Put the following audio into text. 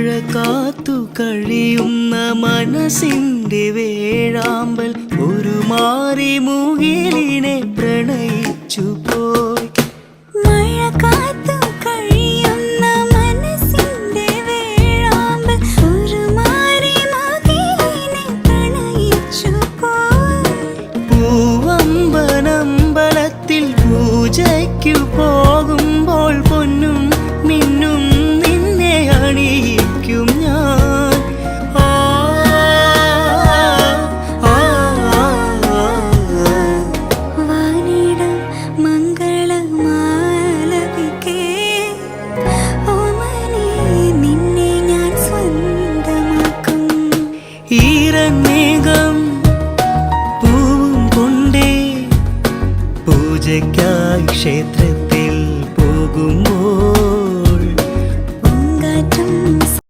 മഴ കാത്തു കഴിയുന്ന മനസ്സിന്റെ വേഴാമ്പൽ ഒരു മാറി മുകിലിനെ പ്രണയിച്ചു പോയി. മഴ കാത്തു കഴിയുന്ന മനസ്സിന്റെ വേഴാമ്പൽ ഒരു മാറി മുകിലിനെ പ്രണയിച്ചു പോയി. പൂവമ്പനമ്പലത്തിൽ പൂജയ്ക്കു പോകുമ്പോൾ പൊന്നും മിന്നും നിന്നെ അണിയിക്കും ഞാൻ. വാനിടം മംഗളമാലപിക്കേ ഓമനേ നിന്നെ ഞാൻ സ്വന്തമാക്കും. ഈരമേഘം പൂവും കൊണ്ടേ പൂജയ്ക്കായി ക്ഷേത്ര